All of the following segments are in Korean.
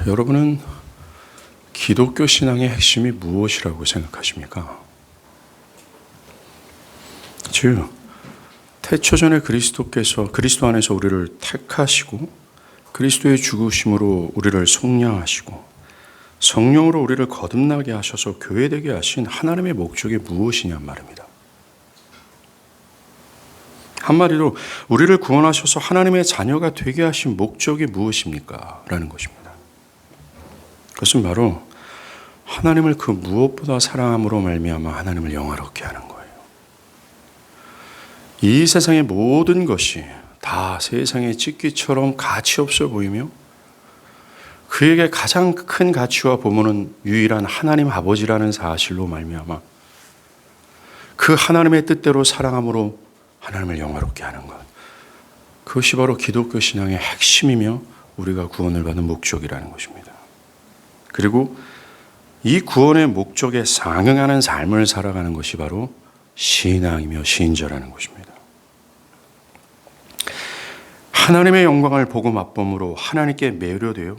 여러분은 기독교 신앙의 핵심이 무엇이라고 생각하십니까? 즉, 태초전에 그리스도께서 그리스도 안에서 우리를 택하시고 그리스도의 죽으심으로 우리를 속량하시고 성령으로 우리를 거듭나게 하셔서 교회되게 하신 하나님의 목적이 무엇이냐 말입니다. 한마디로 우리를 구원하셔서 하나님의 자녀가 되게 하신 목적이 무엇입니까? 라는 것입니다. 그것은 바로 하나님을 그 무엇보다 사랑함으로 말미암아 하나님을 영화롭게 하는 거예요. 이 세상의 모든 것이 다 세상의 찢기처럼 가치 없어 보이며 그에게 가장 큰 가치와 보물은 유일한 하나님 아버지라는 사실로 말미암아 그 하나님의 뜻대로 사랑함으로 하나님을 영화롭게 하는 것. 그것이 바로 기독교 신앙의 핵심이며 우리가 구원을 받는 목적이라는 것입니다. 그리고 이 구원의 목적에 상응하는 삶을 살아가는 것이 바로 신앙이며 신자라는 것입니다. 하나님의 영광을 보고 맛봄으로 하나님께 매료되어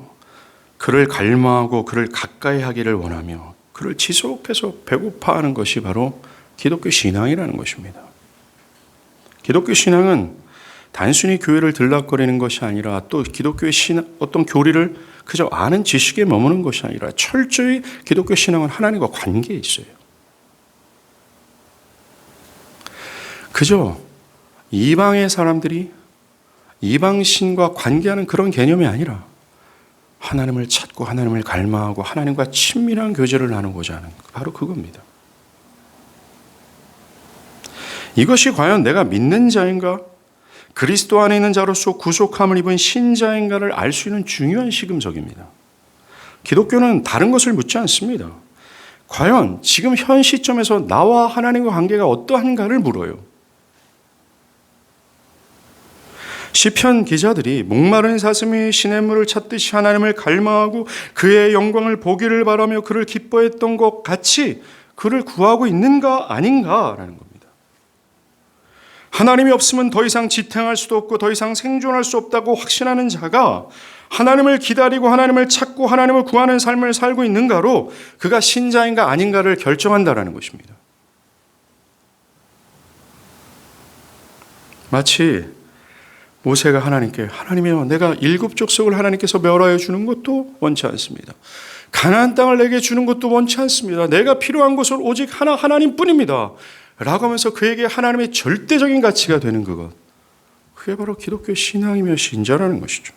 그를 갈망하고 그를 가까이 하기를 원하며 그를 지속해서 배고파하는 것이 바로 기독교 신앙이라는 것입니다. 기독교 신앙은 단순히 교회를 들락거리는 것이 아니라 또 기독교의 어떤 교리를 그저 아는 지식에 머무는 것이 아니라 철저히 기독교 신앙은 하나님과 관계에 있어요. 그저 이방의 사람들이 이방신과 관계하는 그런 개념이 아니라 하나님을 찾고 하나님을 갈망하고 하나님과 친밀한 교제를 나누고자 하는 바로 그겁니다. 이것이 과연 내가 믿는 자인가? 그리스도 안에 있는 자로서 구속함을 입은 신자인가를 알 수 있는 중요한 시금석입니다. 기독교는 다른 것을 묻지 않습니다. 과연 지금 현 시점에서 나와 하나님과 관계가 어떠한가를 물어요. 시편 기자들이 목마른 사슴이 시냇물을 찾듯이 하나님을 갈망하고 그의 영광을 보기를 바라며 그를 기뻐했던 것 같이 그를 구하고 있는가 아닌가라는 겁니다. 하나님이 없으면 더 이상 지탱할 수도 없고 더 이상 생존할 수 없다고 확신하는 자가 하나님을 기다리고 하나님을 찾고 하나님을 구하는 삶을 살고 있는가로 그가 신자인가 아닌가를 결정한다라는 것입니다. 마치 모세가 하나님께 하나님이여 내가 일곱 족속을 하나님께서 멸하여 주는 것도 원치 않습니다. 가나안 땅을 내게 주는 것도 원치 않습니다. 내가 필요한 것은 오직 하나님뿐입니다. 라고 하면서 그에게 하나님의 절대적인 가치가 되는 그것. 그게 바로 기독교 신앙이며 신자라는 것이죠.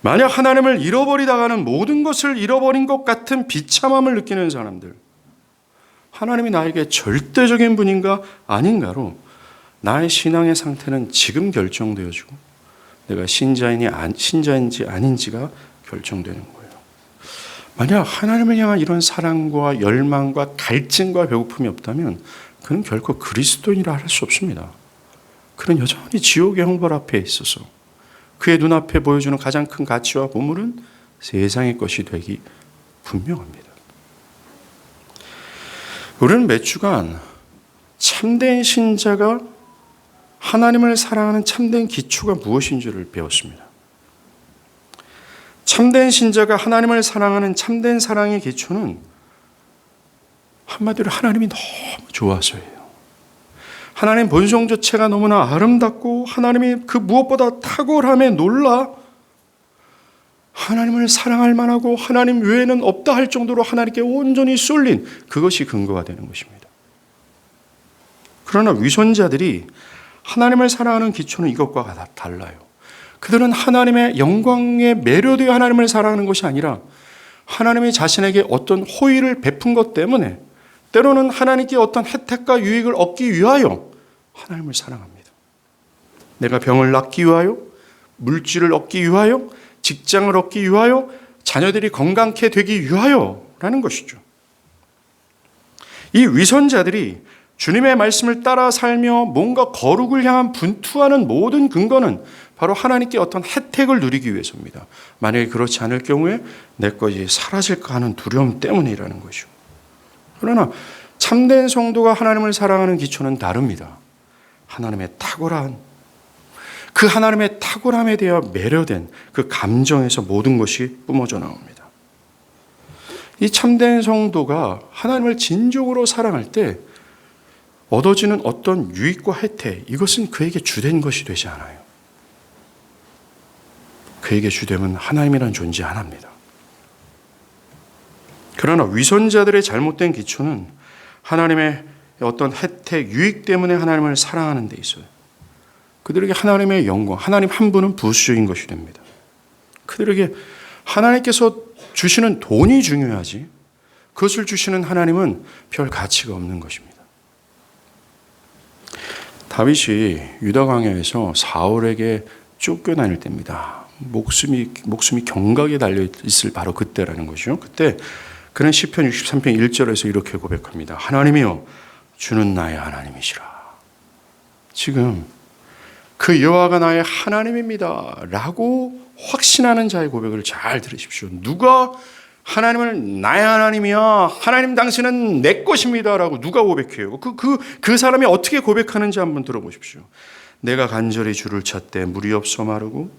만약 하나님을 잃어버리다가는 모든 것을 잃어버린 것 같은 비참함을 느끼는 사람들. 하나님이 나에게 절대적인 분인가 아닌가로 나의 신앙의 상태는 지금 결정되어지고 내가 신자인지 아닌지가 결정되는 거예요. 만약 하나님을 향한 이런 사랑과 열망과 갈증과 배고픔이 없다면 그는 결코 그리스도인이라 할 수 없습니다. 그는 여전히 지옥의 형벌 앞에 있어서 그의 눈앞에 보여주는 가장 큰 가치와 보물은 세상의 것이 되기 분명합니다. 우리는 몇 주간 참된 신자가 하나님을 사랑하는 참된 기초가 무엇인지를 배웠습니다. 참된 신자가 하나님을 사랑하는 참된 사랑의 기초는 한마디로 하나님이 너무 좋아서예요. 하나님 본성 자체가 너무나 아름답고 하나님이 그 무엇보다 탁월함에 놀라 하나님을 사랑할 만하고 하나님 외에는 없다 할 정도로 하나님께 온전히 쏠린 그것이 근거가 되는 것입니다. 그러나 위선자들이 하나님을 사랑하는 기초는 이것과 달라요. 그들은 하나님의 영광에 매료되어 하나님을 사랑하는 것이 아니라 하나님이 자신에게 어떤 호의를 베푼 것 때문에 때로는 하나님께 어떤 혜택과 유익을 얻기 위하여 하나님을 사랑합니다. 내가 병을 낫기 위하여, 물질을 얻기 위하여, 직장을 얻기 위하여, 자녀들이 건강케 되기 위하여라는 것이죠. 이 위선자들이 주님의 말씀을 따라 살며 뭔가 거룩을 향한 분투하는 모든 근거는 바로 하나님께 어떤 혜택을 누리기 위해서입니다. 만약에 그렇지 않을 경우에 내 것이 사라질까 하는 두려움 때문이라는 것이죠. 그러나 참된 성도가 하나님을 사랑하는 기초는 다릅니다. 하나님의 탁월한 그 하나님의 탁월함에 대하여 매료된 그 감정에서 모든 것이 뿜어져 나옵니다. 이 참된 성도가 하나님을 진정으로 사랑할 때 얻어지는 어떤 유익과 혜택, 이것은 그에게 주된 것이 되지 않아요. 그에게 주됨은 하나님이라는 존재 하나입니다. 그러나 위선자들의 잘못된 기초는 하나님의 어떤 혜택, 유익 때문에 하나님을 사랑하는 데 있어요. 그들에게 하나님의 영광, 하나님 한 분은 부수적인 것이 됩니다. 그들에게 하나님께서 주시는 돈이 중요하지 그것을 주시는 하나님은 별 가치가 없는 것입니다. 다윗이 유다 광야에서 사울에게 쫓겨다닐 때입니다. 목숨이 경각에 달려 있을 바로 그때라는 것이죠. 그때 그는 시편 63편 1절에서 이렇게 고백합니다. 하나님이여 주는 나의 하나님이시라. 지금 그 여호와가 나의 하나님입니다 라고 확신하는 자의 고백을 잘 들으십시오. 누가 하나님을 나의 하나님이야, 하나님 당신은 내 것입니다 라고 누가 고백해요? 그 사람이 어떻게 고백하는지 한번 들어보십시오. 내가 간절히 주를 찾되 물이 없어 마르고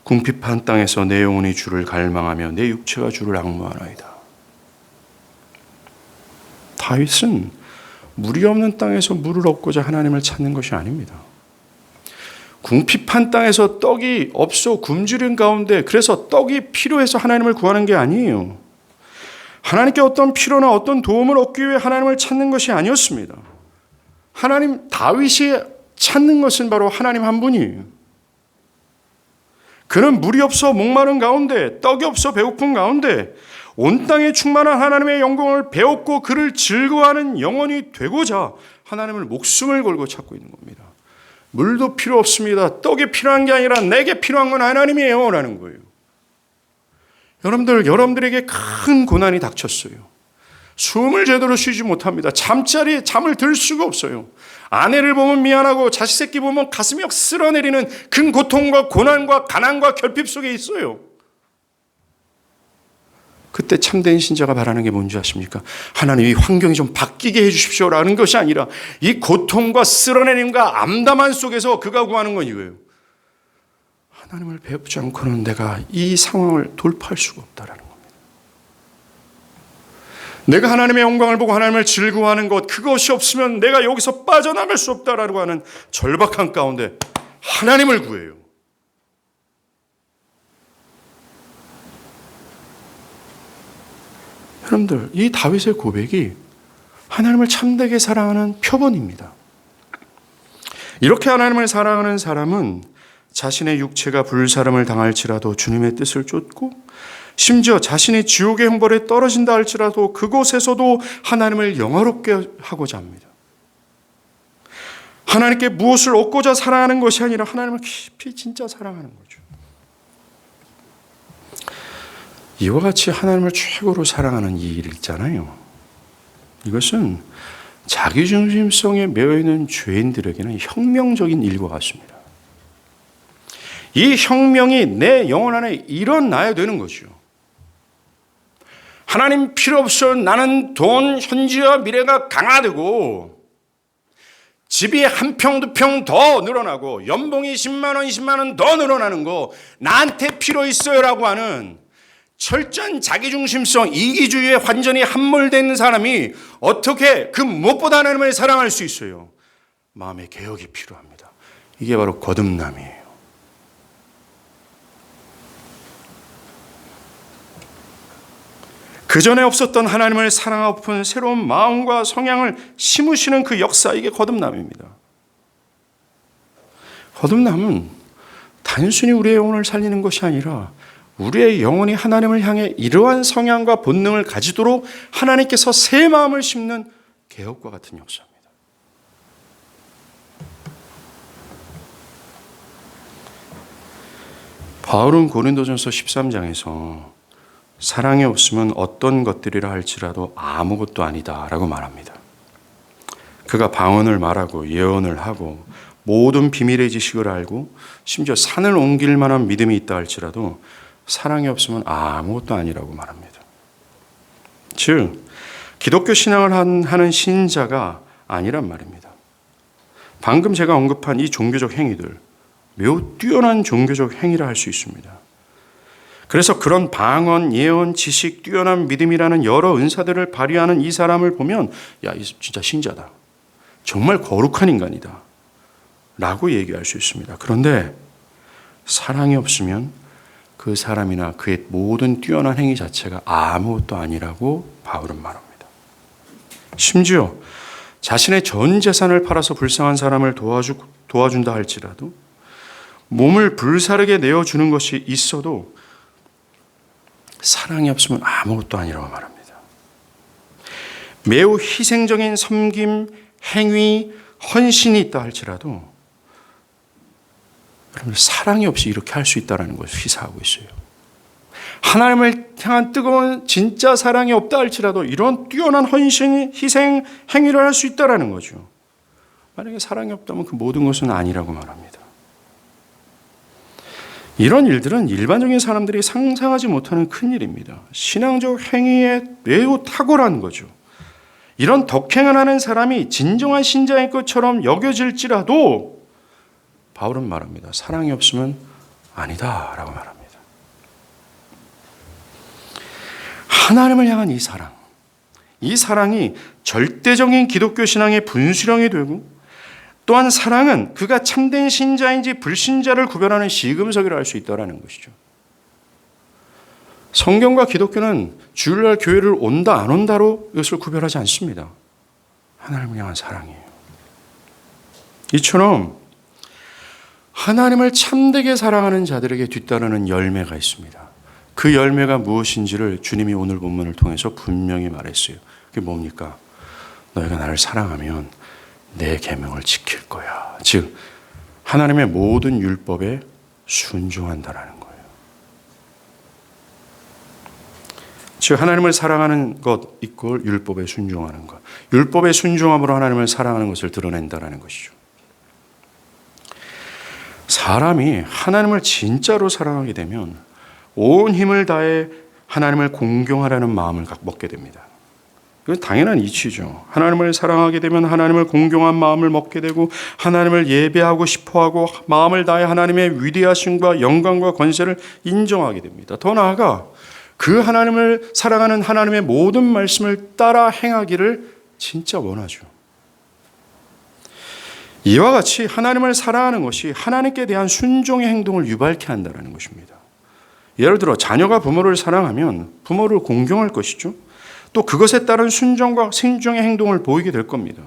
궁핍한 땅에서 내 영혼이 주를 갈망하며 내 육체가 주를 앙모하나이다. 다윗은 물이 없는 땅에서 물을 얻고자 하나님을 찾는 것이 아닙니다. 궁핍한 땅에서 떡이 없어 굶주린 가운데 그래서 떡이 필요해서 하나님을 구하는 게 아니에요. 하나님께 어떤 필요나 어떤 도움을 얻기 위해 하나님을 찾는 것이 아니었습니다. 하나님, 다윗이 찾는 것은 바로 하나님 한 분이에요. 그는 물이 없어 목마른 가운데, 떡이 없어 배고픈 가운데 온 땅에 충만한 하나님의 영광을 배웠고 그를 즐거워하는 영혼이 되고자 하나님을 목숨을 걸고 찾고 있는 겁니다. 물도 필요 없습니다. 떡이 필요한 게 아니라 내게 필요한 건 하나님이에요 라는 거예요. 여러분들에게 큰 고난이 닥쳤어요. 숨을 제대로 쉬지 못합니다. 잠을 들 수가 없어요. 아내를 보면 미안하고 자식 새끼 보면 가슴이 막 쓸어내리는 큰 고통과 고난과 가난과 결핍 속에 있어요. 그때 참된 신자가 바라는 게 뭔지 아십니까? 하나님, 이 환경이 좀 바뀌게 해주십시오라는 것이 아니라 이 고통과 쓸어내림과 암담한 속에서 그가 구하는 건 이거예요. 하나님을 배우지 않고는 내가 이 상황을 돌파할 수가 없다라는 겁니다. 내가 하나님의 영광을 보고 하나님을 즐거워하는 것, 그것이 없으면 내가 여기서 빠져나갈 수 없다라고 하는 절박한 가운데 하나님을 구해요. 여러분들, 이 다윗의 고백이 하나님을 참되게 사랑하는 표본입니다. 이렇게 하나님을 사랑하는 사람은 자신의 육체가 불사름을 당할지라도 주님의 뜻을 쫓고 심지어 자신이 지옥의 형벌에 떨어진다 할지라도 그곳에서도 하나님을 영화롭게 하고자 합니다. 하나님께 무엇을 얻고자 사랑하는 것이 아니라 하나님을 깊이 진짜 사랑하는 거죠. 이와 같이 하나님을 최고로 사랑하는 이 일 있잖아요. 이것은 자기중심성에 매여있는 죄인들에게는 혁명적인 일과 같습니다. 이 혁명이 내 영혼 안에 일어나야 되는 거죠. 하나님 필요 없어 나는 돈, 현지와 미래가 강화되고 집이 한 평, 두 평 더 늘어나고 연봉이 10만 원, 20만 원 더 늘어나는 거 나한테 필요 있어요라고 하는 철저한 자기중심성, 이기주의에 완전히 함몰된 사람이 어떻게 그 무엇보다 하나님을 사랑할 수 있어요? 마음의 개혁이 필요합니다. 이게 바로 거듭남이에요. 그 전에 없었던 하나님을 사랑하고픈 새로운 마음과 성향을 심으시는 그 역사, 이게 거듭남입니다. 거듭남은 단순히 우리의 영혼을 살리는 것이 아니라 우리의 영혼이 하나님을 향해 이러한 성향과 본능을 가지도록 하나님께서 새 마음을 심는 개혁과 같은 역사입니다. 바울은 고린도전서 13장에서 사랑이 없으면 어떤 것들이라 할지라도 아무것도 아니다라고 말합니다. 그가 방언을 말하고 예언을 하고 모든 비밀의 지식을 알고 심지어 산을 옮길 만한 믿음이 있다 할지라도 사랑이 없으면 아무것도 아니라고 말합니다. 즉, 기독교 신앙을 하는 신자가 아니란 말입니다. 방금 제가 언급한 이 종교적 행위들 매우 뛰어난 종교적 행위라 할 수 있습니다. 그래서 그런 방언, 예언, 지식, 뛰어난 믿음이라는 여러 은사들을 발휘하는 이 사람을 보면 야, 이 진짜 신자다. 정말 거룩한 인간이다. 라고 얘기할 수 있습니다. 그런데 사랑이 없으면 그 사람이나 그의 모든 뛰어난 행위 자체가 아무것도 아니라고 바울은 말합니다. 심지어 자신의 전 재산을 팔아서 불쌍한 사람을 도와준다 할지라도 몸을 불사르게 내어주는 것이 있어도 사랑이 없으면 아무것도 아니라고 말합니다. 매우 희생적인 섬김, 행위, 헌신이 있다 할지라도 여러분 사랑이 없이 이렇게 할 수 있다는 것을 시사하고 있어요. 하나님을 향한 뜨거운 진짜 사랑이 없다 할지라도 이런 뛰어난 헌신, 희생, 행위를 할 수 있다는 거죠. 만약에 사랑이 없다면 그 모든 것은 아니라고 말합니다. 이런 일들은 일반적인 사람들이 상상하지 못하는 큰일입니다. 신앙적 행위에 매우 탁월한 거죠. 이런 덕행을 하는 사람이 진정한 신자인 것처럼 여겨질지라도 바울은 말합니다. 사랑이 없으면 아니다라고 말합니다. 하나님을 향한 이 사랑이 절대적인 기독교 신앙의 분수령이 되고 또한 사랑은 그가 참된 신자인지 불신자를 구별하는 시금석이라 할 수 있다는 것이죠. 성경과 기독교는 주일날 교회를 온다 안 온다로 이것을 구별하지 않습니다. 하나님을 향한 사랑이에요. 이처럼 하나님을 참되게 사랑하는 자들에게 뒤따르는 열매가 있습니다. 그 열매가 무엇인지를 주님이 오늘 본문을 통해서 분명히 말했어요. 그게 뭡니까? 너희가 나를 사랑하면 내 계명을 지킬 거야. 즉 하나님의 모든 율법에 순종한다라는 거예요. 즉 하나님을 사랑하는 것 이꼴 율법에 순종하는 것. 율법에 순종함으로 하나님을 사랑하는 것을 드러낸다라는 것이죠. 사람이 하나님을 진짜로 사랑하게 되면 온 힘을 다해 하나님을 공경하라는 마음을 먹게 됩니다. 이건 당연한 이치죠. 하나님을 사랑하게 되면 하나님을 공경한 마음을 먹게 되고 하나님을 예배하고 싶어하고 마음을 다해 하나님의 위대하심과 영광과 권세를 인정하게 됩니다. 더 나아가 그 하나님을 사랑하는 하나님의 모든 말씀을 따라 행하기를 진짜 원하죠. 이와 같이 하나님을 사랑하는 것이 하나님께 대한 순종의 행동을 유발케 한다는 것입니다. 예를 들어 자녀가 부모를 사랑하면 부모를 공경할 것이죠. 또 그것에 따른 순종과 순종의 행동을 보이게 될 겁니다.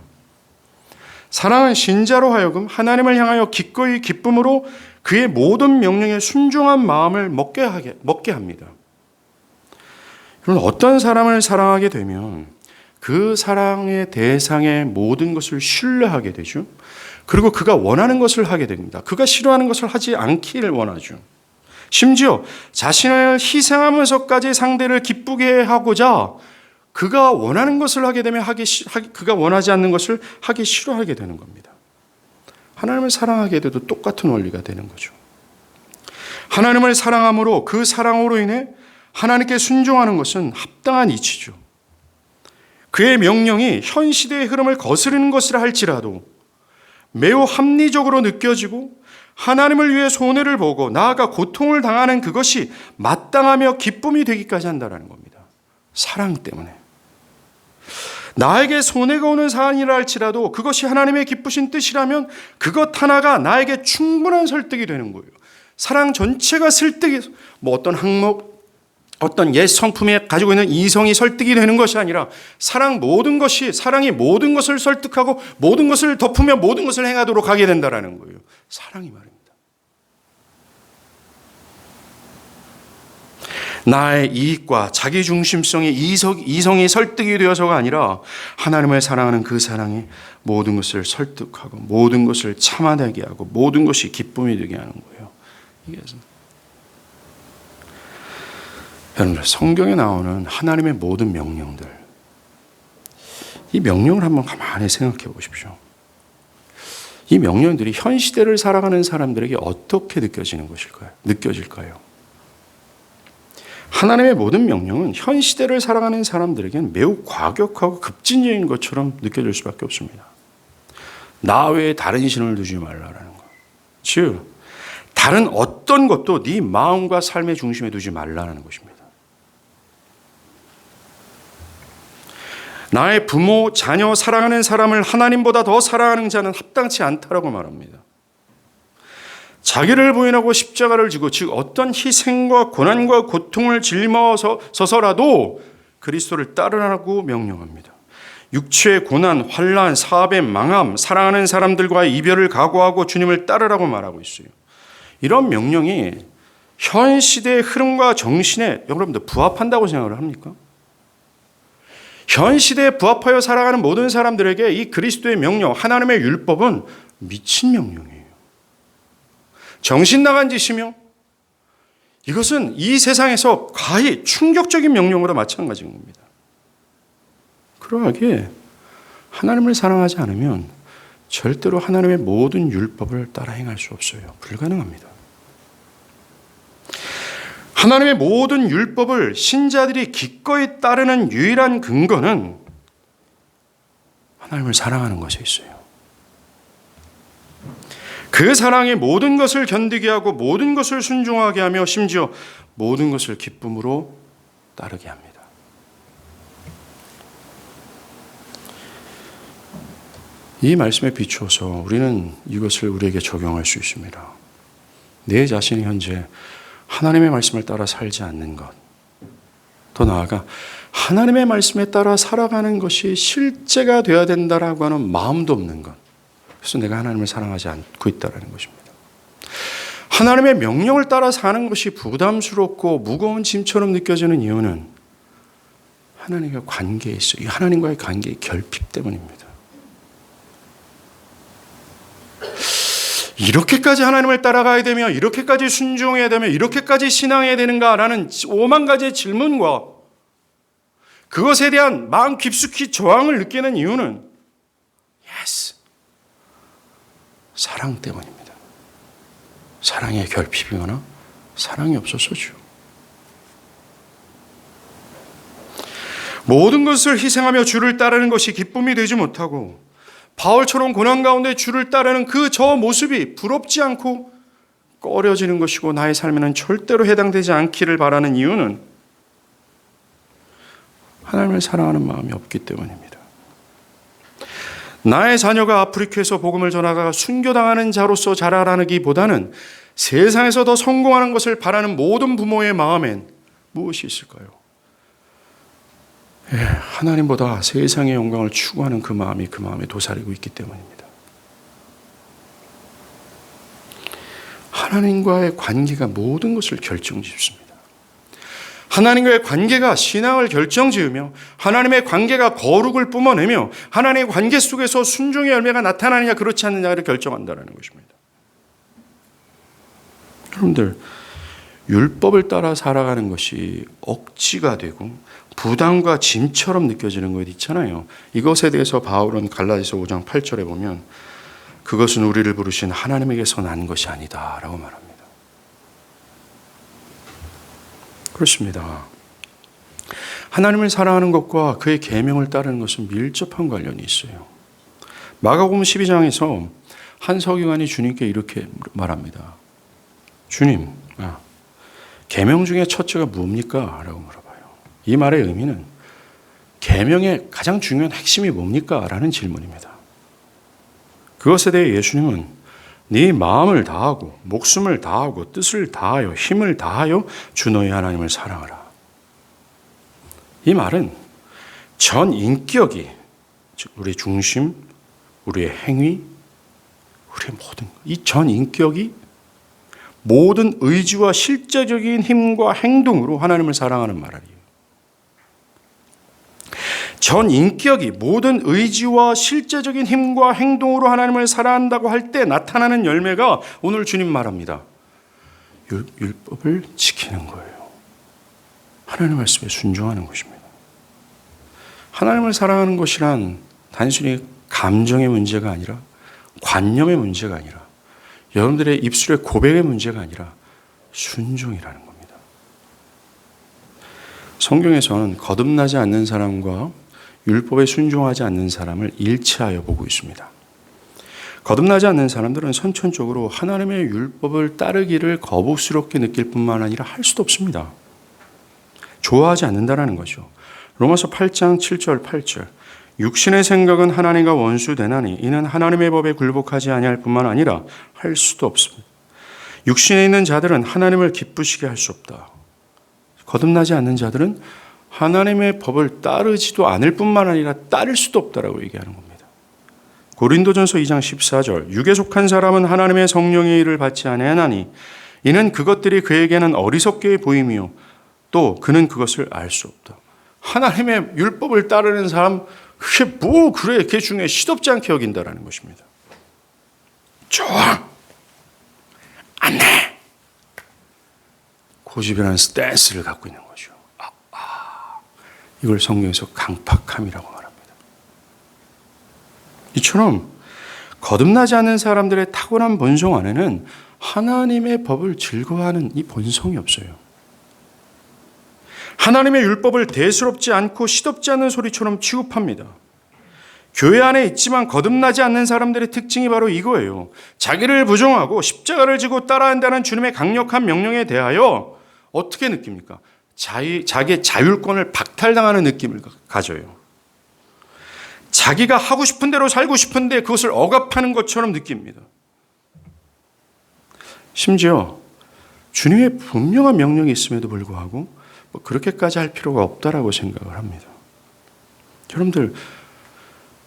사랑은 신자로 하여금 하나님을 향하여 기꺼이 기쁨으로 그의 모든 명령에 순종한 마음을 먹게 합니다. 그럼 어떤 사람을 사랑하게 되면 그 사랑의 대상의 모든 것을 신뢰하게 되죠. 그리고 그가 원하는 것을 하게 됩니다. 그가 싫어하는 것을 하지 않기를 원하죠. 심지어 자신을 희생하면서까지 상대를 기쁘게 하고자 그가 원하는 것을 하게 되면 그가 원하지 않는 것을 하기 싫어하게 되는 겁니다. 하나님을 사랑하게 돼도 똑같은 원리가 되는 거죠. 하나님을 사랑함으로 그 사랑으로 인해 하나님께 순종하는 것은 합당한 이치죠. 그의 명령이 현 시대의 흐름을 거스르는 것이라 할지라도 매우 합리적으로 느껴지고 하나님을 위해 손해를 보고 나아가 고통을 당하는 그것이 마땅하며 기쁨이 되기까지 한다는 겁니다. 사랑 때문에. 나에게 손해가 오는 사안이라 할지라도 그것이 하나님의 기쁘신 뜻이라면 그것 하나가 나에게 충분한 설득이 되는 거예요. 사랑 전체가 설득이 어떤 항목 어떤 옛 성품에 가지고 있는 이성이 설득이 되는 것이 아니라 사랑이 모든 것을 설득하고 모든 것을 덮으며 모든 것을 행하도록 하게 된다는 거예요. 사랑이 말입니다. 나의 이익과 자기중심성의 이성이 설득이 되어서가 아니라 하나님을 사랑하는 그 사랑이 모든 것을 설득하고 모든 것을 참아내게 하고 모든 것이 기쁨이 되게 하는 거예요. 이게 여러분들 성경에 나오는 하나님의 모든 명령들, 이 명령을 한번 가만히 생각해 보십시오. 이 명령들이 현 시대를 살아가는 사람들에게 어떻게 느껴질까요? 하나님의 모든 명령은 현 시대를 살아가는 사람들에게는 매우 과격하고 급진적인 것처럼 느껴질 수밖에 없습니다. 나 외에 다른 신을 두지 말라라는 것. 즉 다른 어떤 것도 네 마음과 삶의 중심에 두지 말라는 것입니다. 나의 부모, 자녀, 사랑하는 사람을 하나님보다 더 사랑하는 자는 합당치 않다라고 말합니다. 자기를 부인하고 십자가를 지고, 즉 어떤 희생과 고난과 고통을 짊어서서라도 그리스도를 따르라고 명령합니다. 육체의 고난, 환난, 사배, 망함, 사랑하는 사람들과의 이별을 각오하고 주님을 따르라고 말하고 있어요. 이런 명령이 현 시대의 흐름과 정신에 여러분들 부합한다고 생각을 합니까? 현 시대에 부합하여 살아가는 모든 사람들에게 이 그리스도의 명령, 하나님의 율법은 미친 명령이에요. 정신 나간 짓이며 이것은 이 세상에서 가히 충격적인 명령으로 마찬가지인 겁니다. 그러하기에 하나님을 사랑하지 않으면 절대로 하나님의 모든 율법을 따라 행할 수 없어요. 불가능합니다. 하나님의 모든 율법을 신자들이 기꺼이 따르는 유일한 근거는 하나님을 사랑하는 것에 있어요. 그 사랑이 모든 것을 견디게 하고 모든 것을 순종하게 하며 심지어 모든 것을 기쁨으로 따르게 합니다. 이 말씀에 비추어서 우리는 이것을 우리에게 적용할 수 있습니다. 내 자신이 현재 하나님의 말씀을 따라 살지 않는 것, 더 나아가 하나님의 말씀에 따라 살아가는 것이 실제가 되어야 된다라고 하는 마음도 없는 것, 그래서 내가 하나님을 사랑하지 않고 있다는 것입니다. 하나님의 명령을 따라 사는 것이 부담스럽고 무거운 짐처럼 느껴지는 이유는 하나님과 관계에 있어요. 하나님과의 관계의 결핍 때문입니다. 이렇게까지 하나님을 따라가야 되며 이렇게까지 순종해야 되며 이렇게까지 신앙해야 되는가라는 5만 가지의 질문과 그것에 대한 마음 깊숙이 저항을 느끼는 이유는 사랑 때문입니다. 사랑의 결핍이거나 사랑이 없어서죠. 모든 것을 희생하며 주를 따르는 것이 기쁨이 되지 못하고 바울처럼 고난 가운데 주를 따르는 그 저 모습이 부럽지 않고 꺼려지는 것이고 나의 삶에는 절대로 해당되지 않기를 바라는 이유는 하나님을 사랑하는 마음이 없기 때문입니다. 나의 자녀가 아프리카에서 복음을 전하다가 순교당하는 자로서 자라나기보다는 세상에서 더 성공하는 것을 바라는 모든 부모의 마음엔 무엇이 있을까요? 하나님보다 세상의 영광을 추구하는 그 마음이 그 마음에 도사리고 있기 때문입니다. 하나님과의 관계가 모든 것을 결정짓습니다. 하나님과의 관계가 신앙을 결정지으며 하나님의 관계가 거룩을 뿜어내며 하나님의 관계 속에서 순종의 열매가 나타나느냐 그렇지 않느냐를 결정한다는 것입니다. 여러분들, 율법을 따라 살아가는 것이 억지가 되고 부담과 짐처럼 느껴지는 것 있잖아요. 이것에 대해서 바울은 갈라디아서 5장 8절에 보면 그것은 우리를 부르신 하나님에게서 난 것이 아니다 라고 말합니다. 그렇습니다. 하나님을 사랑하는 것과 그의 계명을 따르는 것은 밀접한 관련이 있어요. 마가복음 12장에서 한 서기관이 주님께 이렇게 말합니다. 주님, 계명 중에 첫째가 뭡니까? 라고 물어봐요. 이 말의 의미는 계명의 가장 중요한 핵심이 뭡니까? 라는 질문입니다. 그것에 대해 예수님은 네 마음을 다하고 목숨을 다하고 뜻을 다하여 힘을 다하여 주 너의 하나님을 사랑하라. 이 말은 전 인격이, 즉 우리의 중심, 우리의 행위, 우리의 모든 이 전 인격이 모든 의지와 실제적인 힘과 행동으로 하나님을 사랑하는 말이에요. 전 인격이 모든 의지와 실제적인 힘과 행동으로 하나님을 사랑한다고 할 때 나타나는 열매가 오늘 주님 말합니다. 율법을 지키는 거예요. 하나님의 말씀에 순종하는 것입니다. 하나님을 사랑하는 것이란 단순히 감정의 문제가 아니라 관념의 문제가 아니라 여러분들의 입술의 고백의 문제가 아니라 순종이라는 겁니다. 성경에서는 거듭나지 않는 사람과 율법에 순종하지 않는 사람을 일치하여 보고 있습니다. 거듭나지 않는 사람들은 선천적으로 하나님의 율법을 따르기를 거부스럽게 느낄 뿐만 아니라 할 수도 없습니다. 좋아하지 않는다라는 거죠. 로마서 8장 7절 8절. 육신의 생각은 하나님과 원수되나니 이는 하나님의 법에 굴복하지 아니할 뿐만 아니라 할 수도 없습니다. 육신에 있는 자들은 하나님을 기쁘시게 할 수 없다. 거듭나지 않는 자들은 하나님의 법을 따르지도 않을 뿐만 아니라 따를 수도 없다라고 얘기하는 겁니다. 고린도전서 2장 14절. 육에 속한 사람은 하나님의 성령의 일을 받지 아니하나니 이는 그것들이 그에게는 어리석게 보임이요 또 그는 그것을 알 수 없다. 하나님의 율법을 따르는 사람 그게 뭐 그래 걔 중에 시덥지 않게 여긴다라는 것입니다. 좋아 안 돼. 고집이라는 스탠스를 갖고 있는 거죠. 이걸 성경에서 강팍함이라고 말합니다. 이처럼 거듭나지 않는 사람들의 타고난 본성 안에는 하나님의 법을 즐거워하는 이 본성이 없어요. 하나님의 율법을 대수롭지 않고 시덥지 않는 소리처럼 취급합니다. 교회 안에 있지만 거듭나지 않는 사람들의 특징이 바로 이거예요. 자기를 부정하고 십자가를 지고 따라한다는 주님의 강력한 명령에 대하여 어떻게 느낍니까? 자기의 자율권을 박탈당하는 느낌을 가져요. 자기가 하고 싶은 대로 살고 싶은데 그것을 억압하는 것처럼 느낍니다. 심지어 주님의 분명한 명령이 있음에도 불구하고 그렇게까지 할 필요가 없다라고 생각을 합니다. 여러분들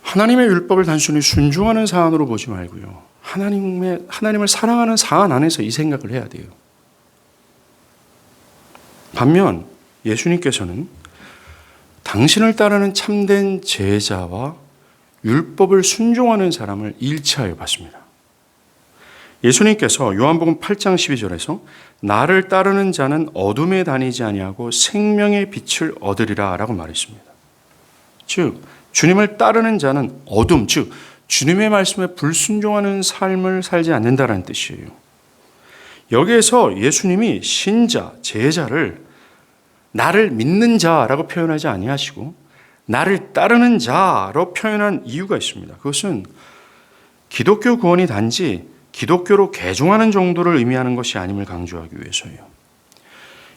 하나님의 율법을 단순히 순종하는 사안으로 보지 말고요. 하나님을 사랑하는 사안 안에서 이 생각을 해야 돼요. 반면 예수님께서는 당신을 따르는 참된 제자와 율법을 순종하는 사람을 일치하여 봤습니다. 예수님께서 요한복음 8장 12절에서 나를 따르는 자는 어둠에 다니지 아니하고 생명의 빛을 얻으리라 라고 말했습니다. 즉 주님을 따르는 자는 어둠, 즉 주님의 말씀에 불순종하는 삶을 살지 않는다는 뜻이에요. 여기에서 예수님이 신자, 제자를 나를 믿는 자라고 표현하지 아니하시고 나를 따르는 자로 표현한 이유가 있습니다. 그것은 기독교 구원이 단지 기독교로 개종하는 정도를 의미하는 것이 아님을 강조하기 위해서예요.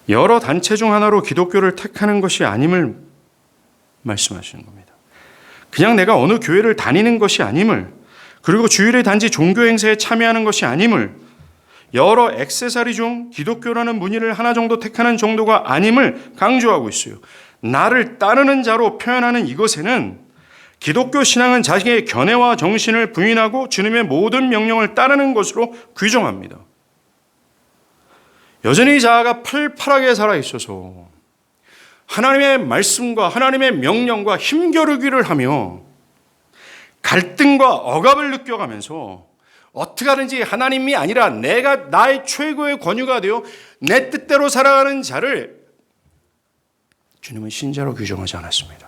여러 단체 중 하나로 기독교를 택하는 것이 아님을 말씀하시는 겁니다. 그냥 내가 어느 교회를 다니는 것이 아님을, 그리고 주일에 단지 종교 행사에 참여하는 것이 아님을, 여러 액세서리 중 기독교라는 무늬를 하나 정도 택하는 정도가 아님을 강조하고 있어요. 나를 따르는 자로 표현하는 이것에는 기독교 신앙은 자신의 견해와 정신을 부인하고 주님의 모든 명령을 따르는 것으로 규정합니다. 여전히 자아가 팔팔하게 살아있어서 하나님의 말씀과 하나님의 명령과 힘겨루기를 하며 갈등과 억압을 느껴가면서 어떻게 하든지 하나님이 아니라 내가 나의 최고의 권유가 되어 내 뜻대로 살아가는 자를 주님은 신자로 규정하지 않았습니다.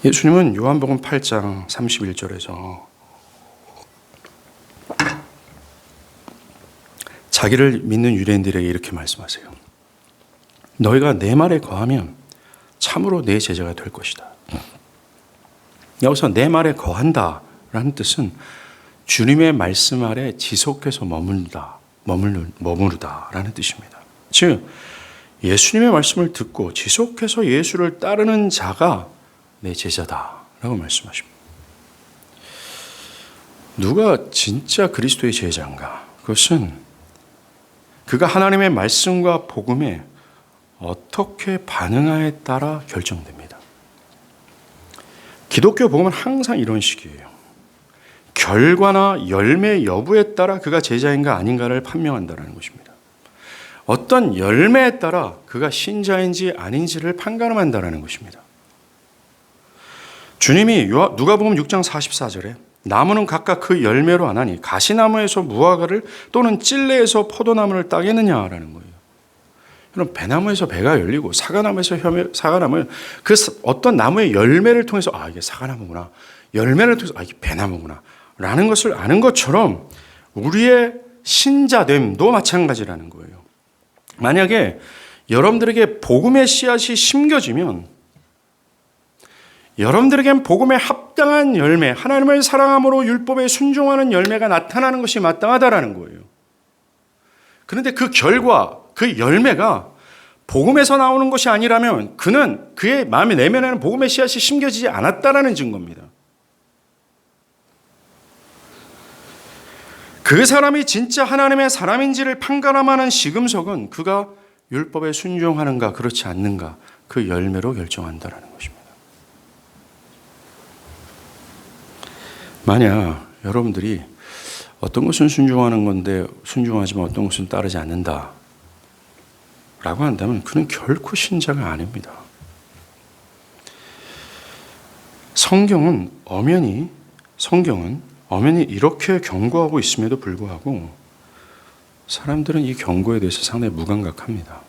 예수님은 요한복음 8장 31절에서 자기를 믿는 유대인들에게 이렇게 말씀하세요. 너희가 내 말에 거하면 참으로 내 제자가 될 것이다. 여기서 내 말에 거한다라는 뜻은 주님의 말씀 아래 지속해서 머무르다라는 뜻입니다. 즉 예수님의 말씀을 듣고 지속해서 예수를 따르는 자가 내 제자다라고 말씀하십니다. 누가 진짜 그리스도의 제자인가? 그것은 그가 하나님의 말씀과 복음에 어떻게 반응하에 따라 결정됩니다. 기독교 복음은 항상 이런 식이에요. 결과나 열매 여부에 따라 그가 제자인가 아닌가를 판명한다는 것입니다. 어떤 열매에 따라 그가 신자인지 아닌지를 판가름한다는 것입니다. 주님이 누가복음 6장 44절에 나무는 각각 그 열매로 아나니 가시나무에서 무화과를 또는 찔레에서 포도나무를 따겠느냐라는 거예요. 그럼 배나무에서 배가 열리고 사과나무에서 사과나무, 그 어떤 나무의 열매를 통해서 이게 사과나무구나, 열매를 통해서 이게 배나무구나 라는 것을 아는 것처럼 우리의 신자됨도 마찬가지라는 거예요. 만약에 여러분들에게 복음의 씨앗이 심겨지면 여러분들에겐 복음에 합당한 열매, 하나님을 사랑함으로 율법에 순종하는 열매가 나타나는 것이 마땅하다라는 거예요. 그런데 그 결과, 그 열매가 복음에서 나오는 것이 아니라면 그는 그의 마음의 내면에는 복음의 씨앗이 심겨지지 않았다라는 증거입니다. 그 사람이 진짜 하나님의 사람인지를 판가름하는 시금석은 그가 율법에 순종하는가 그렇지 않는가 그 열매로 결정한다라는 것입니다. 만약 여러분들이 어떤 것은 순종하는 건데 순종하지만 어떤 것은 따르지 않는다 라고 한다면 그는 결코 신자가 아닙니다. 성경은 엄연히 이렇게 경고하고 있음에도 불구하고 사람들은 이 경고에 대해서 상당히 무감각합니다.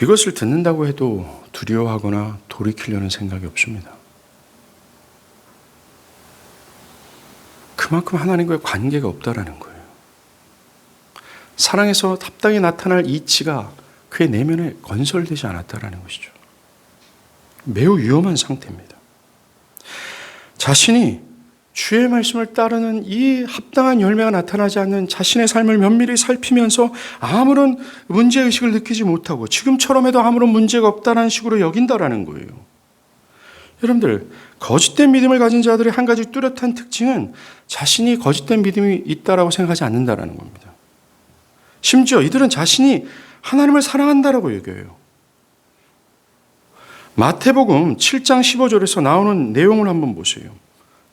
이것을 듣는다고 해도 두려워하거나 돌이키려는 생각이 없습니다. 그만큼 하나님과의 관계가 없다라는 거예요. 사랑에서 합당히 나타날 이치가 그의 내면에 건설되지 않았다라는 것이죠. 매우 위험한 상태입니다. 자신이 주의 말씀을 따르는 이 합당한 열매가 나타나지 않는 자신의 삶을 면밀히 살피면서 아무런 문제의식을 느끼지 못하고 지금처럼 해도 아무런 문제가 없다는 식으로 여긴다라는 거예요. 여러분들, 거짓된 믿음을 가진 자들의 한 가지 뚜렷한 특징은 자신이 거짓된 믿음이 있다라고 생각하지 않는다라는 겁니다. 심지어 이들은 자신이 하나님을 사랑한다라고 얘기해요. 마태복음 7장 15절에서 나오는 내용을 한번 보세요.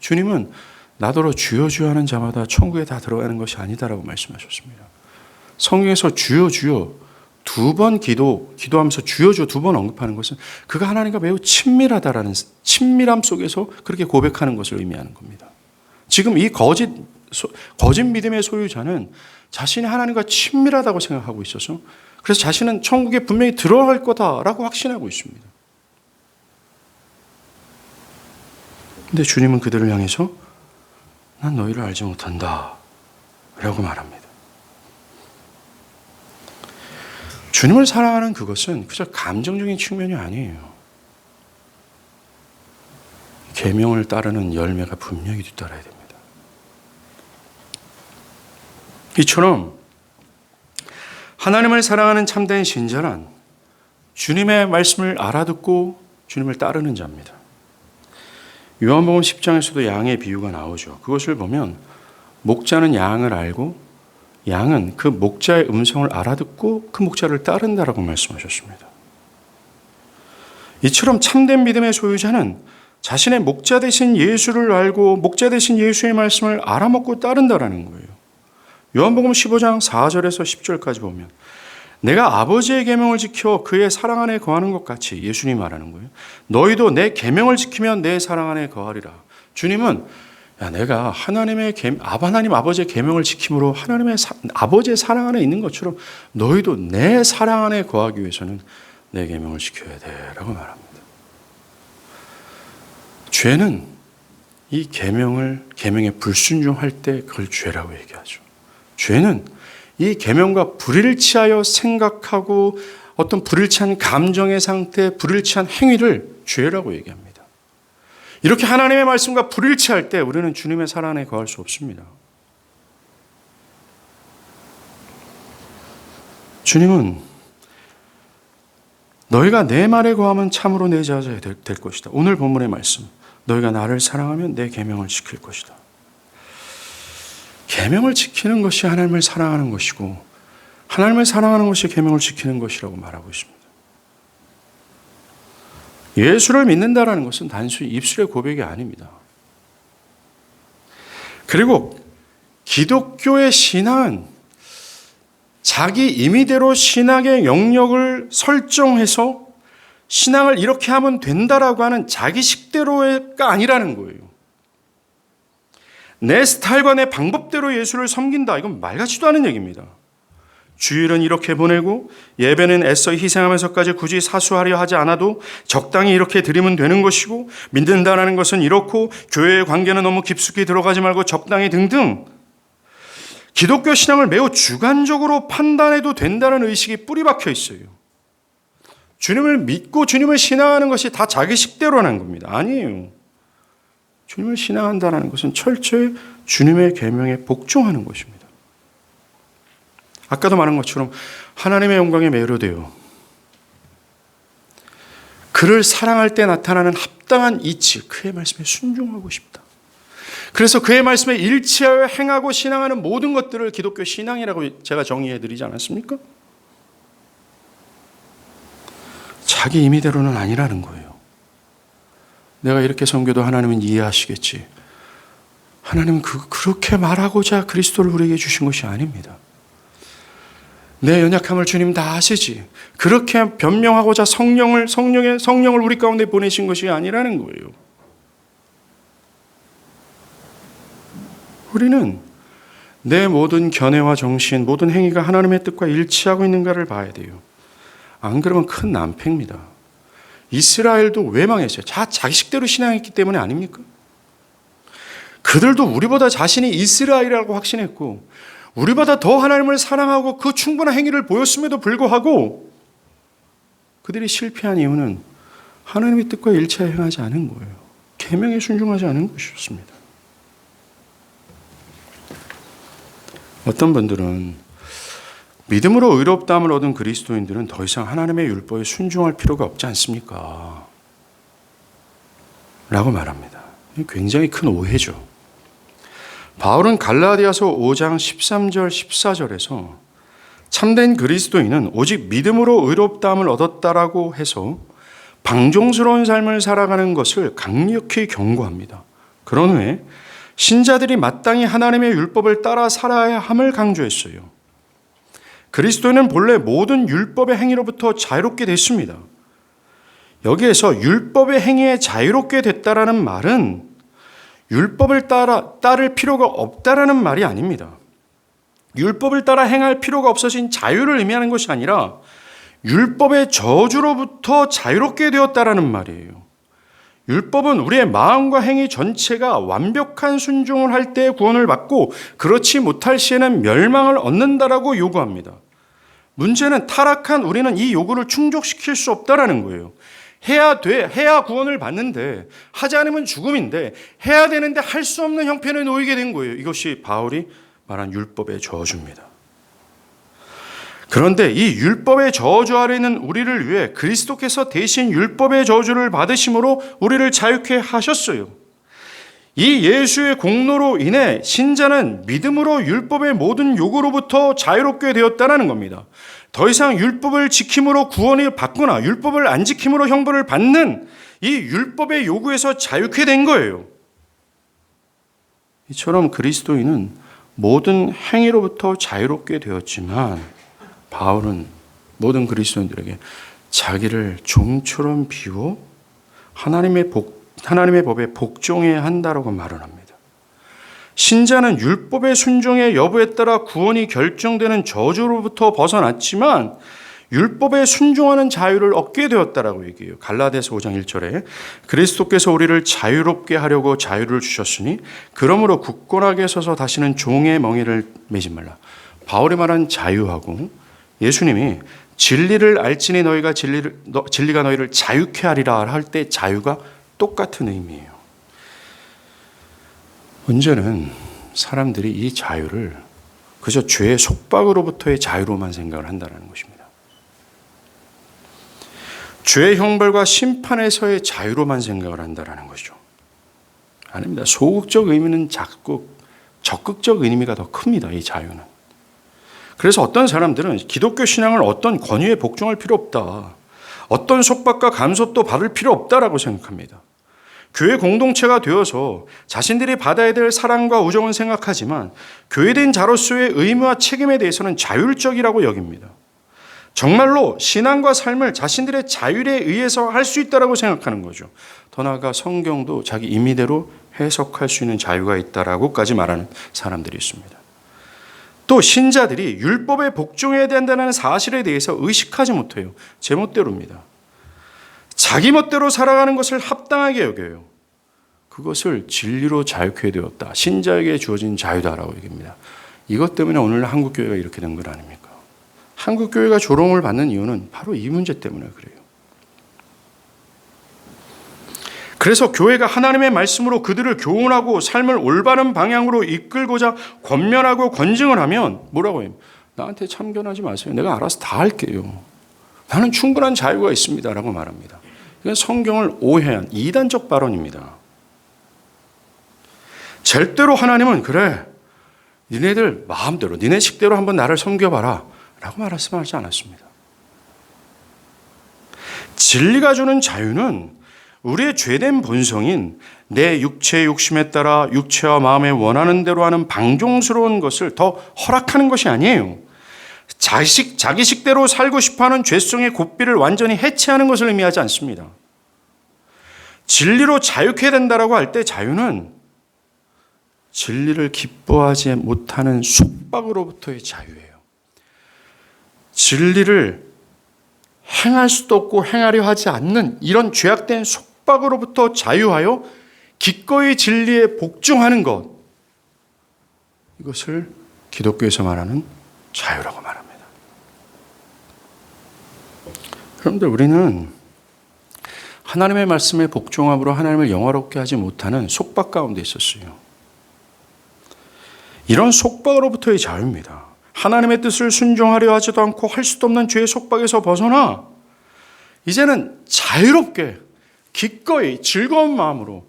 주님은 나더러 주여 주여 하는 자마다 천국에 다 들어가는 것이 아니다라고 말씀하셨습니다. 성경에서 주여 주여 두 번 기도하면서 주여 주여 두 번 언급하는 것은 그가 하나님과 매우 친밀하다라는 친밀함 속에서 그렇게 고백하는 것을 의미하는 겁니다. 지금 이 거짓 믿음의 소유자는 자신이 하나님과 친밀하다고 생각하고 있어서 그래서 자신은 천국에 분명히 들어갈 거다라고 확신하고 있습니다. 근데 주님은 그들을 향해서 난 너희를 알지 못한다 라고 말합니다. 주님을 사랑하는 그것은 그저 감정적인 측면이 아니에요. 계명을 따르는 열매가 분명히 뒤따라야 됩니다. 이처럼 하나님을 사랑하는 참된 신자란 주님의 말씀을 알아듣고 주님을 따르는 자입니다. 요한복음 10장에서도 양의 비유가 나오죠. 그것을 보면 목자는 양을 알고 양은 그 목자의 음성을 알아듣고 그 목자를 따른다라고 말씀하셨습니다. 이처럼 참된 믿음의 소유자는 자신의 목자 되신 예수를 알고 목자 되신 예수의 말씀을 알아먹고 따른다라는 거예요. 요한복음 15장 4절에서 10절까지 보면 내가 아버지의 계명을 지켜 그의 사랑 안에 거하는 것 같이 예수님이 말하는 거예요. 너희도 내 계명을 지키면 내 사랑 안에 거하리라. 주님은 내가 하나님 아버지의 계명을 지킴으로 아버지의 사랑 안에 있는 것처럼 너희도 내 사랑 안에 거하기 위해서는 내 계명을 지켜야 돼라고 말합니다. 죄는 이 계명에 불순종할 때 그걸 죄라고 얘기하죠. 죄는 이 계명과 불일치하여 생각하고 어떤 불일치한 감정의 상태, 불일치한 행위를 죄라고 얘기합니다. 이렇게 하나님의 말씀과 불일치할 때 우리는 주님의 사랑 안에 거할 수 없습니다. 주님은 너희가 내 말에 거하면 참으로 내 제자가 될 것이다. 오늘 본문의 말씀, 너희가 나를 사랑하면 내 계명을 지킬 것이다. 계명을 지키는 것이 하나님을 사랑하는 것이고 하나님을 사랑하는 것이 계명을 지키는 것이라고 말하고 있습니다. 예수를 믿는다라는 것은 단순히 입술의 고백이 아닙니다. 그리고 기독교의 신앙은 자기 임의대로 신앙의 영역을 설정해서 신앙을 이렇게 하면 된다라고 하는 자기 식대로가 아니라는 거예요. 내 스타일과 내 방법대로 예수를 섬긴다. 이건 말 같지도 않은 얘기입니다. 주일은 이렇게 보내고 예배는 애써 희생하면서까지 굳이 사수하려 하지 않아도 적당히 이렇게 드리면 되는 것이고 믿는다라는 것은 이렇고 교회의 관계는 너무 깊숙이 들어가지 말고 적당히 등등 기독교 신앙을 매우 주관적으로 판단해도 된다는 의식이 뿌리 박혀 있어요. 주님을 믿고 주님을 신앙하는 것이 다 자기 식대로라는 겁니다. 아니에요. 주님을 신앙한다는 것은 철저히 주님의 계명에 복종하는 것입니다. 아까도 말한 것처럼 하나님의 영광에 매료되어 그를 사랑할 때 나타나는 합당한 이치, 그의 말씀에 순종하고 싶다. 그래서 그의 말씀에 일치하여 행하고 신앙하는 모든 것들을 기독교 신앙이라고 제가 정의해 드리지 않았습니까? 자기 임의대로는 아니라는 거예요. 내가 이렇게 섬겨도 하나님은 이해하시겠지. 하나님은 그렇게 말하고자 그리스도를 우리에게 주신 것이 아닙니다. 내 연약함을 주님 다 아시지. 그렇게 변명하고자 성령을 우리 가운데 보내신 것이 아니라는 거예요. 우리는 내 모든 견해와 정신, 모든 행위가 하나님의 뜻과 일치하고 있는가를 봐야 돼요. 안 그러면 큰 낭패입니다. 이스라엘도 왜 망했어요? 자기 식대로 신앙했기 때문에 아닙니까? 그들도 우리보다 자신이 이스라엘이라고 확신했고 우리보다 더 하나님을 사랑하고 그 충분한 행위를 보였음에도 불구하고 그들이 실패한 이유는 하나님의 뜻과 일치하여 행하지 않은 거예요. 계명에 순종하지 않은 것이었습니다. 어떤 분들은 믿음으로 의롭다함을 얻은 그리스도인들은 더 이상 하나님의 율법에 순종할 필요가 없지 않습니까? 라고 말합니다. 굉장히 큰 오해죠. 바울은 갈라디아서 5장 13절 14절에서 참된 그리스도인은 오직 믿음으로 의롭다함을 얻었다라고 해서 방종스러운 삶을 살아가는 것을 강력히 경고합니다. 그런 후에 신자들이 마땅히 하나님의 율법을 따라 살아야 함을 강조했어요. 그리스도인은 본래 모든 율법의 행위로부터 자유롭게 됐습니다. 여기에서 율법의 행위에 자유롭게 됐다라는 말은 율법을 따를 필요가 없다라는 말이 아닙니다. 율법을 따라 행할 필요가 없어진 자유를 의미하는 것이 아니라 율법의 저주로부터 자유롭게 되었다라는 말이에요. 율법은 우리의 마음과 행위 전체가 완벽한 순종을 할 때 구원을 받고 그렇지 못할 시에는 멸망을 얻는다라고 요구합니다. 문제는 타락한 우리는 이 요구를 충족시킬 수 없다라는 거예요. 해야 구원을 받는데 하지 않으면 죽음인데 해야 되는데 할 수 없는 형편에 놓이게 된 거예요. 이것이 바울이 말한 율법의 저주입니다. 그런데 이 율법의 저주 아래 있는 우리를 위해 그리스도께서 대신 율법의 저주를 받으심으로 우리를 자유케 하셨어요. 이 예수의 공로로 인해 신자는 믿음으로 율법의 모든 요구로부터 자유롭게 되었다는 겁니다. 더 이상 율법을 지킴으로 구원을 받거나 율법을 안 지킴으로 형벌을 받는 이 율법의 요구에서 자유케 된 거예요. 이처럼 그리스도인은 모든 행위로부터 자유롭게 되었지만 바울은 모든 그리스도인들에게 자기를 종처럼 비워 하나님의 법에 복종해야 한다라고 말을 합니다. 신자는 율법의 순종의 여부에 따라 구원이 결정되는 저주로부터 벗어났지만 율법에 순종하는 자유를 얻게 되었다라고 얘기해요. 갈라디아서 5장 1절에 그리스도께서 우리를 자유롭게 하려고 자유를 주셨으니 그러므로 굳건하게 서서 다시는 종의 멍에를 매지 말라. 바울이 말한 자유하고 예수님이 진리를 알지니 너희가 진리가 너희를 자유케 하리라 할 때 자유가 똑같은 의미예요. 문제는 사람들이 이 자유를 그저 죄의 속박으로부터의 자유로만 생각을 한다는 것입니다. 죄의 형벌과 심판에서의 자유로만 생각을 한다는 것이죠. 아닙니다. 소극적 의미는 작고 적극적 의미가 더 큽니다. 이 자유는. 그래서 어떤 사람들은 기독교 신앙을 어떤 권위에 복종할 필요 없다. 어떤 속박과 간섭도 받을 필요 없다라고 생각합니다. 교회 공동체가 되어서 자신들이 받아야 될 사랑과 우정은 생각하지만 교회된 자로서의 의무와 책임에 대해서는 자율적이라고 여깁니다. 정말로 신앙과 삶을 자신들의 자율에 의해서 할 수 있다라고 생각하는 거죠. 더 나아가 성경도 자기 임의대로 해석할 수 있는 자유가 있다라고까지 말하는 사람들이 있습니다. 또 신자들이 율법에 복종해야 된다는 사실에 대해서 의식하지 못해요. 제멋대로입니다. 자기 멋대로 살아가는 것을 합당하게 여겨요. 그것을 진리로 자유케 되었다. 신자에게 주어진 자유다라고 얘기합니다. 이것 때문에 오늘날 한국교회가 이렇게 된 건 아닙니까? 한국교회가 조롱을 받는 이유는 바로 이 문제 때문에 그래요. 그래서 교회가 하나님의 말씀으로 그들을 교훈하고 삶을 올바른 방향으로 이끌고자 권면하고 권증을 하면 뭐라고 해요? 나한테 참견하지 마세요. 내가 알아서 다 할게요. 나는 충분한 자유가 있습니다. 라고 말합니다. 이건 성경을 오해한 이단적 발언입니다. 절대로 하나님은 그래, 니네들 마음대로 니네 식대로 한번 나를 섬겨봐라 라고 말씀하지 않았습니다. 진리가 주는 자유는 우리의 죄된 본성인 내 육체의 욕심에 따라 육체와 마음에 원하는 대로 하는 방종스러운 것을 더 허락하는 것이 아니에요. 자기 식대로 살고 싶어하는 죄성의 고삐를 완전히 해체하는 것을 의미하지 않습니다. 진리로 자유케 된다라고 할 때 자유는 진리를 기뻐하지 못하는 속박으로부터의 자유예요. 진리를 행할 수도 없고 행하려 하지 않는 이런 죄악된 속박으로부터 자유하여 기꺼이 진리에 복종하는 것, 이것을 기독교에서 말하는 자유라고 말합니다. 여러분들, 우리는 하나님의 말씀에 복종함으로 하나님을 영화롭게 하지 못하는 속박 가운데 있었어요. 이런 속박으로부터의 자유입니다. 하나님의 뜻을 순종하려 하지도 않고 할 수도 없는 죄의 속박에서 벗어나 이제는 자유롭게 기꺼이 즐거운 마음으로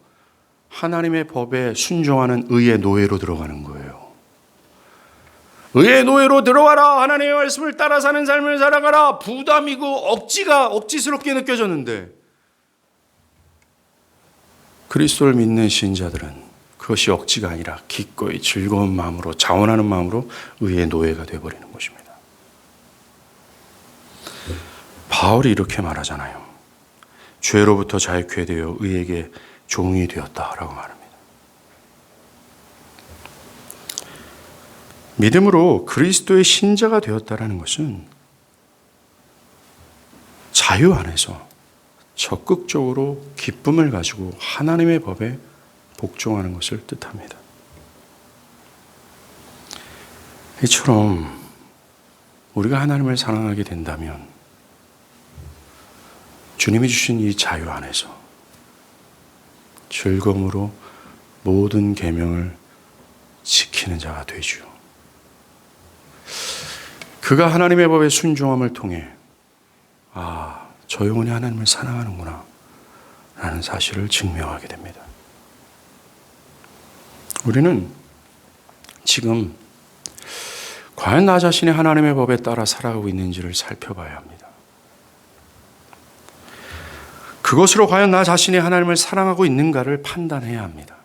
하나님의 법에 순종하는 의의 노예로 들어가는 거예요. 의의 노예로 들어와라. 하나님의 말씀을 따라 사는 삶을 살아가라. 부담이고 억지스럽게 느껴졌는데 그리스도를 믿는 신자들은 그것이 억지가 아니라 기꺼이 즐거운 마음으로, 자원하는 마음으로 의의 노예가 되어버리는 것입니다. 바울이 이렇게 말하잖아요. 죄로부터 자유케 되어 의에게 종이 되었다라고 말합니다. 믿음으로 그리스도의 신자가 되었다라는 것은 자유 안에서 적극적으로 기쁨을 가지고 하나님의 법에 복종하는 것을 뜻합니다. 이처럼 우리가 하나님을 사랑하게 된다면 주님이 주신 이 자유 안에서 즐거움으로 모든 계명을 지키는 자가 되죠. 그가 하나님의 법에 순종함을 통해 저 영혼이 하나님을 사랑하는구나 라는 사실을 증명하게 됩니다. 우리는 지금 과연 나 자신이 하나님의 법에 따라 살아가고 있는지를 살펴봐야 합니다. 그것으로 과연 나 자신이 하나님을 사랑하고 있는가를 판단해야 합니다.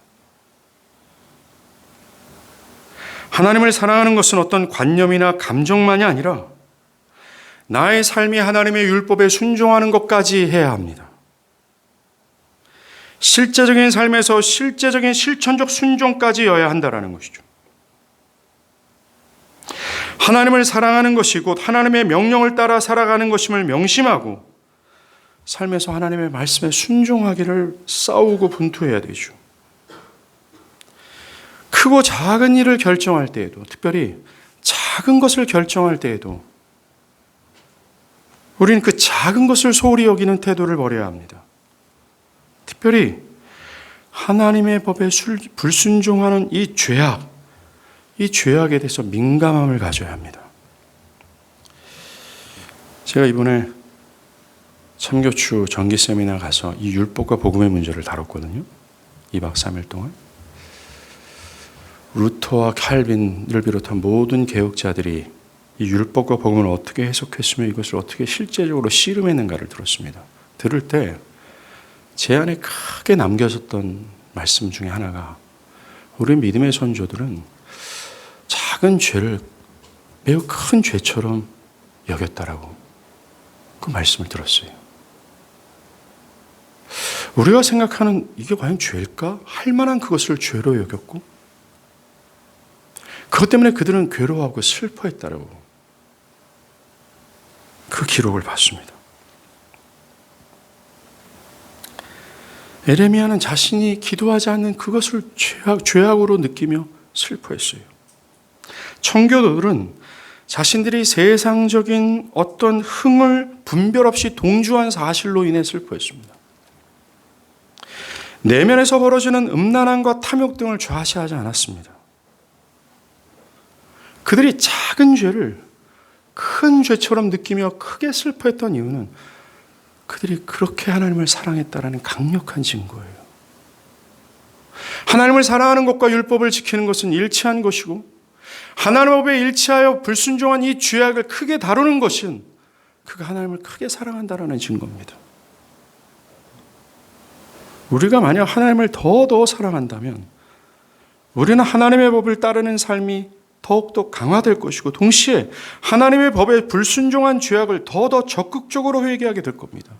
하나님을 사랑하는 것은 어떤 관념이나 감정만이 아니라 나의 삶이 하나님의 율법에 순종하는 것까지 해야 합니다. 실제적인 삶에서 실제적인 실천적 순종까지여야 한다는 것이죠. 하나님을 사랑하는 것이 곧 하나님의 명령을 따라 살아가는 것임을 명심하고 삶에서 하나님의 말씀에 순종하기를 싸우고 분투해야 되죠. 크고 작은 일을 결정할 때에도, 특별히 작은 것을 결정할 때에도 우리는 그 작은 것을 소홀히 여기는 태도를 버려야 합니다. 특별히 하나님의 법에 불순종하는 이 죄악에 대해서 민감함을 가져야 합니다. 제가 이번에 참교추 정기 세미나 가서 이 율법과 복음의 문제를 다뤘거든요. 2박 3일 동안. 루터와 칼빈을 비롯한 모든 개혁자들이 이 율법과 복음을 어떻게 해석했으며 이것을 어떻게 실제적으로 씨름했는가를 들었습니다. 들을 때 제 안에 크게 남겨졌던 말씀 중에 하나가 우리 믿음의 선조들은 작은 죄를 매우 큰 죄처럼 여겼다라고 그 말씀을 들었어요. 우리가 생각하는 이게 과연 죄일까? 할 만한 그것을 죄로 여겼고 그것 때문에 그들은 괴로워하고 슬퍼했다라고 그 기록을 봤습니다. 에레미야는 자신이 기도하지 않는 그것을 죄악으로 느끼며 슬퍼했어요. 청교도들은 자신들이 세상적인 어떤 흥을 분별 없이 동조한 사실로 인해 슬퍼했습니다. 내면에서 벌어지는 음란함과 탐욕 등을 좌시하지 않았습니다. 그들이 작은 죄를 큰 죄처럼 느끼며 크게 슬퍼했던 이유는 그들이 그렇게 하나님을 사랑했다라는 강력한 증거예요. 하나님을 사랑하는 것과 율법을 지키는 것은 일치한 것이고 하나님의 법에 일치하여 불순종한 이 죄악을 크게 다루는 것은 그가 하나님을 크게 사랑한다라는 증거입니다. 우리가 만약 하나님을 더 사랑한다면 우리는 하나님의 법을 따르는 삶이 더욱더 강화될 것이고 동시에 하나님의 법에 불순종한 죄악을 더 적극적으로 회개하게 될 겁니다.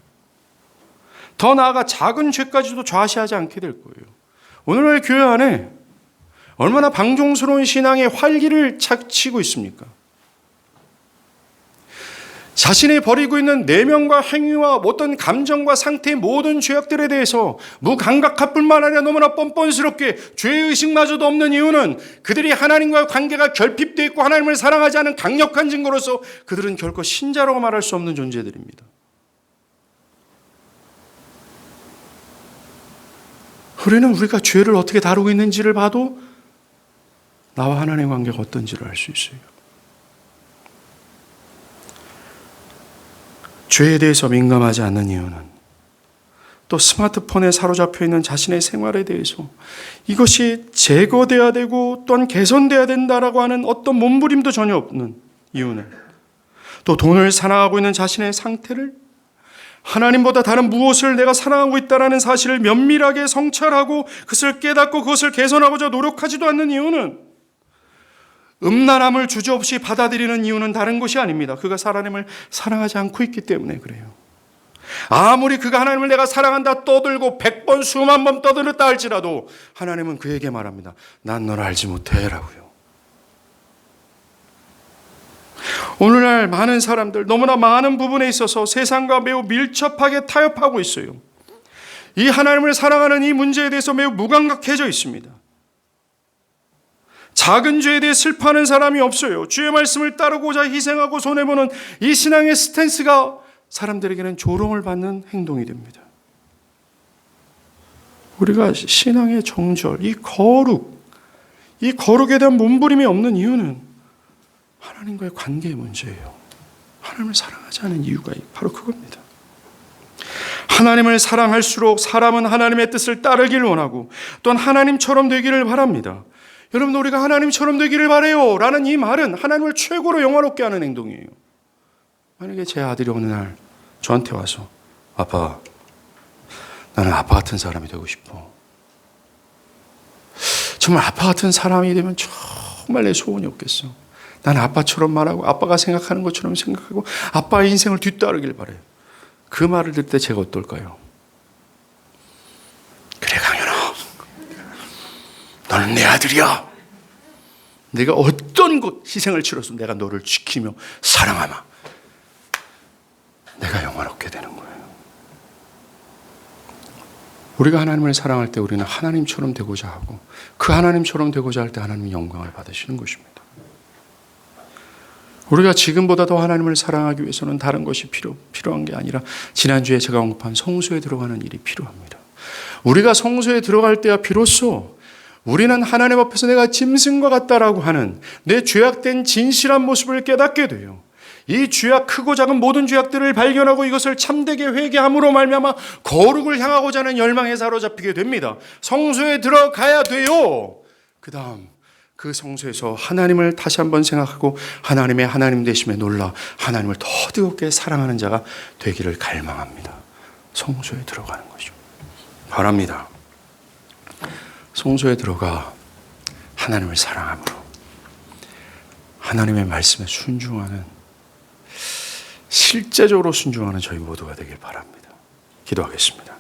더 나아가 작은 죄까지도 좌시하지 않게 될 거예요. 오늘날 교회 안에 얼마나 방종스러운 신앙의 활기를 차치고 있습니까? 자신이 벌이고 있는 내면과 행위와 어떤 감정과 상태의 모든 죄악들에 대해서 무감각할 뿐만 아니라 너무나 뻔뻔스럽게 죄의식마저도 없는 이유는 그들이 하나님과의 관계가 결핍되어 있고 하나님을 사랑하지 않은 강력한 증거로서 그들은 결코 신자라고 말할 수 없는 존재들입니다. 우리는 우리가 죄를 어떻게 다루고 있는지를 봐도 나와 하나님의 관계가 어떤지를 알 수 있어요. 죄에 대해서 민감하지 않는 이유는 또 스마트폰에 사로잡혀 있는 자신의 생활에 대해서 이것이 제거돼야 되고 또한 개선돼야 된다라고 하는 어떤 몸부림도 전혀 없는 이유는 또 돈을 사랑하고 있는 자신의 상태를 하나님보다 다른 무엇을 내가 사랑하고 있다는 사실을 면밀하게 성찰하고 그것을 깨닫고 그것을 개선하고자 노력하지도 않는 이유는 음란함을 주저없이 받아들이는 이유는 다른 것이 아닙니다. 그가 하나님을 사랑하지 않고 있기 때문에 그래요. 아무리 그가 하나님을 내가 사랑한다 떠들고 100번 수만 번 떠들었다 할지라도 하나님은 그에게 말합니다. 난 너를 알지 못해 라고요. 오늘날 많은 사람들 너무나 많은 부분에 있어서 세상과 매우 밀접하게 타협하고 있어요. 이 하나님을 사랑하는 이 문제에 대해서 매우 무감각해져 있습니다. 작은 죄에 대해 슬퍼하는 사람이 없어요. 주의 말씀을 따르고자 희생하고 손해보는 이 신앙의 스탠스가 사람들에게는 조롱을 받는 행동이 됩니다. 우리가 신앙의 정절, 이 거룩에 대한 몸부림이 없는 이유는 하나님과의 관계의 문제예요. 하나님을 사랑하지 않은 이유가 바로 그겁니다. 하나님을 사랑할수록 사람은 하나님의 뜻을 따르기를 원하고 또한 하나님처럼 되기를 바랍니다. 여러분, 우리가 하나님처럼 되기를 바라요 라는 이 말은 하나님을 최고로 영화롭게 하는 행동이에요. 만약에 제 아들이 어느 날 저한테 와서 아빠, 나는 아빠 같은 사람이 되고 싶어. 정말 아빠 같은 사람이 되면 정말 내 소원이 없겠어. 나는 아빠처럼 말하고 아빠가 생각하는 것처럼 생각하고 아빠의 인생을 뒤따르길 바라요. 그 말을 들을 때 제가 어떨까요? 그래 강현아, 너는 내 아들이야. 내가 어떤 희생을 치러서 내가 너를 지키며 사랑하마 내가 영화롭게 되는 거예요. 우리가 하나님을 사랑할 때 우리는 하나님처럼 되고자 하고 그 하나님처럼 되고자 할 때 하나님이 영광을 받으시는 것입니다. 우리가 지금보다 더 하나님을 사랑하기 위해서는 다른 것이 필요한 게 아니라 지난주에 제가 언급한 성소에 들어가는 일이 필요합니다. 우리가 성소에 들어갈 때야 비로소 우리는 하나님 앞에서 내가 짐승과 같다라고 하는 내 죄악된 진실한 모습을 깨닫게 돼요. 이 죄악, 크고 작은 모든 죄악들을 발견하고 이것을 참되게 회개함으로 말미암아 거룩을 향하고자 하는 열망에 사로잡히게 됩니다. 성소에 들어가야 돼요. 그 다음 그 성소에서 하나님을 다시 한번 생각하고 하나님의 하나님 되심에 놀라 하나님을 더 뜨겁게 사랑하는 자가 되기를 갈망합니다. 성소에 들어가는 거죠. 바랍니다. 성소에 들어가 하나님을 사랑함으로 하나님의 말씀에 순종하는, 실제적으로 순종하는 저희 모두가 되길 바랍니다. 기도하겠습니다.